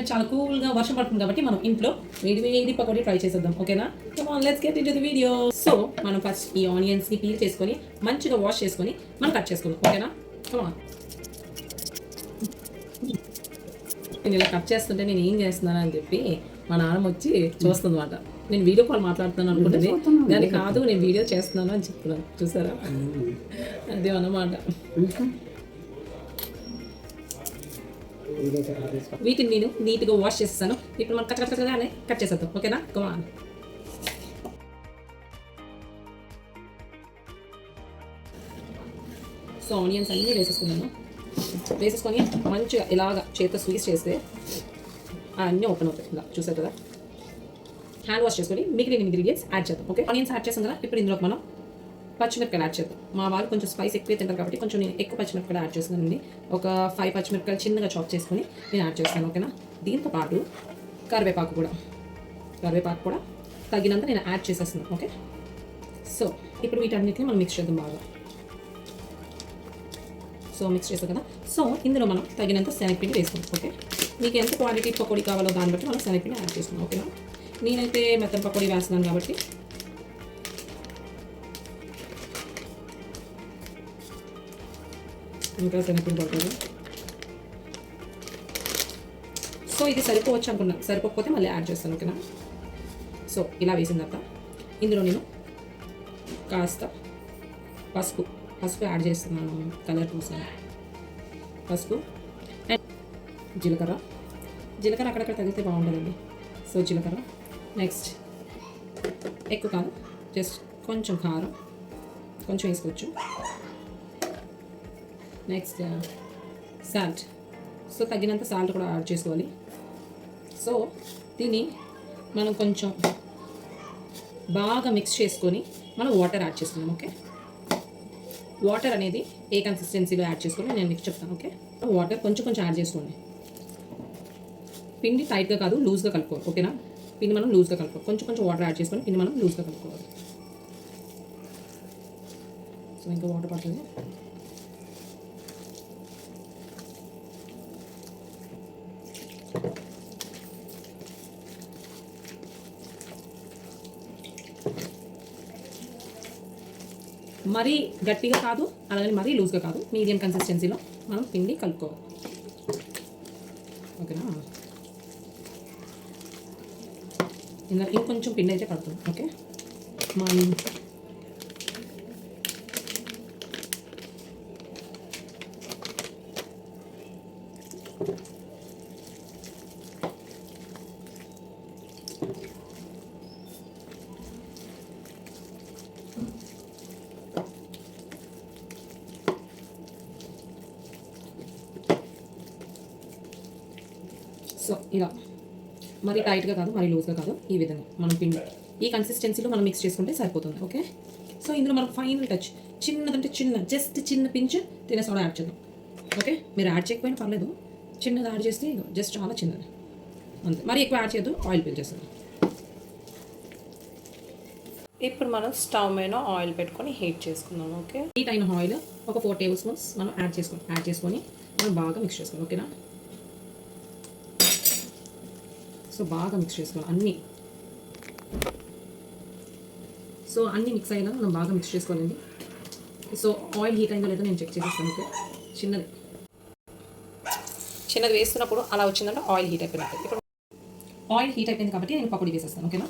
చాలా కూల్గా వర్షం పడుతుంది కాబట్టి మనం ఇంట్లో వేడి పకోడీ ట్రై చేసేద్దాం. ఓకేనా? Come on, let's get into the video. So మనం ఫస్ట్ ఈ ఆనియన్స్ని పీల్ చేసుకొని మంచిగా వాష్ చేసుకొని మనం కట్ చేసుకుందాం. ఓకేనా? Come on. నేను ఇలా కట్ చేస్తుంటే నేను ఏం చేస్తున్నాను అని చెప్పి మా నాన్నమ్మ వచ్చి చూస్తుంది అనమాట. నేను వీడియో కాల్ మాట్లాడుతున్నాను అనుకుంటుంది, దాన్ని కాదు నేను వీడియో చేస్తున్నాను అని చెప్తున్నాను. చూసారా? అదే అన్నమాట. వీటిని నేను నీట్గా వాష్ చేస్తాను. ఇప్పుడు మనం కట్ చేసేద్దాం. ఓకేనా? కమాన్. సో ఆనియన్స్ అన్నీ వేసేసుకొని మంచిగా ఇలాగ చేతితో స్క్వీజ్ చేస్తే అన్నీ ఓపెన్ అవుతాయి. ఇలా చూసారు కదా? హ్యాండ్ వాష్ చేసుకొని మిగిలిన ఇంగ్రీడియంట్స్ యాడ్ చేద్దాం. ఓకే, ఆనియన్స్ యాడ్ చేస్తాం కదా. ఇప్పుడు ఇందులో మనం పచ్చిమిరపకాయలు యాడ్ చేద్దాం. మా వాళ్ళు కొంచెం స్పైస్ ఎక్కువ తింటారు కాబట్టి కొంచెం నేను ఎక్కువ పచ్చిమిరపకాయలు యాడ్ చేస్తున్నానండి. ఒక 5 పచ్చిమిరపకాయలు చిన్నగా చాప్ చేసుకొని నేను యాడ్ చేస్తాను. ఓకేనా? దీంతో పాటు కరివేపాకు కూడా తగినంత నేను యాడ్ చేసేస్తున్నాను. ఓకే, సో ఇప్పుడు వీటన్నిటిని మనం మిక్స్ చేద్దాం బాగా. సో మిక్స్ చేస్తాం కదా. సో ఇందులో మనం తగినంత శనగపిండి వేసుకుంటాం. ఓకే, మీకు ఎంత క్వాంటిటీ పకోడీ కావాలో దాన్ని బట్టి మనం శనగపిండి యాడ్ చేసుకున్నాం. ఓకేనా? నేనైతే మెత్తని పకోడీ వేస్తున్నాను కాబట్టి ఇంకా శనగపిండి పడుతుంది. సో ఇది సరిపోవచ్చు అనుకున్నాను, సరిపోకపోతే మళ్ళీ యాడ్ చేస్తాను. ఓకేనా? సో ఇలా వేసిన తర్వాత ఇందులో నేను కాస్త పసుపు యాడ్ చేస్తున్నాను, కలర్ కోసం. పసుపు అండ్ జీలకర్ర అక్కడక్కడ తగిలితే బాగుంటుందండి. సో జీలకర్ర. నెక్స్ట్ ఎక్కువ కాదు, జస్ట్ కొంచెం కారం కొంచెం వేసుకోవచ్చు. Next salt. సో తగినంత సాల్ట్ కూడా యాడ్ చేసుకోవాలి. సో దీన్ని మనం కొంచెం బాగా మిక్స్ చేసుకొని మనం వాటర్ యాడ్ చేసుకుందాం. ఓకే, వాటర్ అనేది ఏ కన్సిస్టెన్సీలో యాడ్ చేసుకొని నేను మీకు చెప్తాను. ఓకే, వాటర్ కొంచెం యాడ్ చేసుకోండి. పిండి టైట్గా కాదు, లూజ్గా కలుపుకోవాలి. ఓకేనా? పిండి మనం లూజ్గా కలుపుకోవాలి. కొంచెం వాటర్ యాడ్ చేసుకొని పిండి మనం లూజ్గా కలుపుకోవాలి. సో ఇంకా వాటర్ పడుతుంది. మరీ గట్టిగా కాదు, అలాగే మరీ లూజ్గా కాదు, మీడియం కన్సిస్టెన్సీలో మనం పిండి కలుపుకోవాలి. ఓకేనా? ఇంకొంచెం పిండి అయితే పడుతుంది. ఓకే, సో ఇలా మరీ టైట్గా కాదు, మరీ లూజ్గా కాదు, ఈ విధంగా మనం పిండి ఈ కన్సిస్టెన్సీలో మనం మిక్స్ చేసుకుంటే సరిపోతుంది. ఓకే, సో ఇందులో మనం ఫైనల్ టచ్ చిన్నదంటే చిన్న పించ్ తినే సోడా యాడ్ చేద్దాం. ఓకే, మీరు యాడ్ చేయకపోయినా పర్లేదు, చిన్నది యాడ్ చేస్తే జస్ట్ చాలా చిన్నది అంతే. మరీ ఎక్కువ యాడ్ చేయొద్దు, ఆయిల్ పీల్చేస్తుంది. ఇప్పుడు మనం స్టవ్ మీద ఆయిల్ పెట్టుకొని హీట్ చేసుకుందాం. ఓకే, హీట్ అయిన ఆయిల్ ఒక 4 టేబుల్ స్పూన్స్ మనం యాడ్ చేసుకొని మనం బాగా మిక్స్ చేసుకోవాలి. ఓకేనా? సో బాగా మిక్స్ చేసుకోవాలి అన్నీ. సో అన్నీ మిక్స్ అయ్యేలా మనం బాగా మిక్స్ చేసుకోవాలండి. సో ఆయిల్ హీట్ అయిందో లేదో నేను చెక్ చేసేస్తాను. ఓకే, చిన్నది వేస్తున్నప్పుడు అలా వచ్చిందంటే ఆయిల్ హీట్ అయిపోయినట్టు. ఇప్పుడు ఆయిల్ హీట్ అయిపోయింది కాబట్టి నేను పకోడీ వేసేస్తాను. ఓకేనా?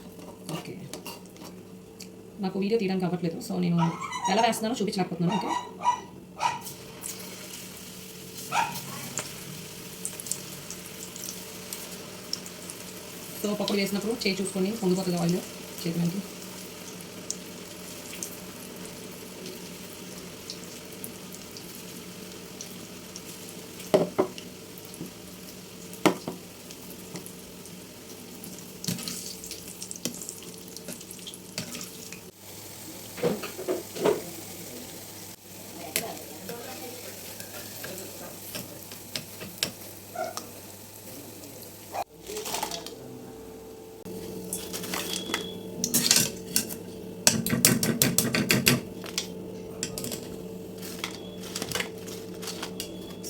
ఓకే, నాకు వీడియో తీయడానికి అవ్వట్లేదు, సో నేను ఎలా వేస్తున్నానో చూపించలేకపోతున్నాను. ఓకే, సో పకోడీ వేసినప్పుడు చేయి చూసుకొని పొంగిపోతుంది ఆయిల్ చేతిలోకి.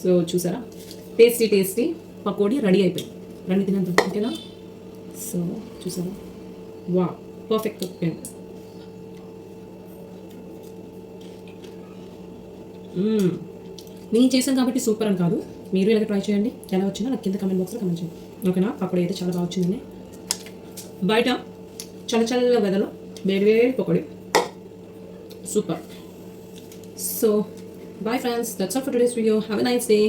సో చూసారా, టేస్టీ పకోడీ రెడీ అయిపోయింది. రండి తినండి, ఓకేనా? సో చూసారా, వా పర్ఫెక్ట్ కుకింగ్. నేను చేశాను కాబట్టి సూపర్ అని కాదు, మీరు ఇలాగ ట్రై చేయండి. ఎలా వచ్చినా నాకు కింద కమెంట్ బాక్స్లో కమెంట్ చేయండి, ఓకేనా? పకోడీ అయితే చాలా బాగా వచ్చిందండి. బయట చల్ల చల్ల వెదలో వేడి వేడి pakodi super. So bye friends, that's all for today's video. Have a nice day.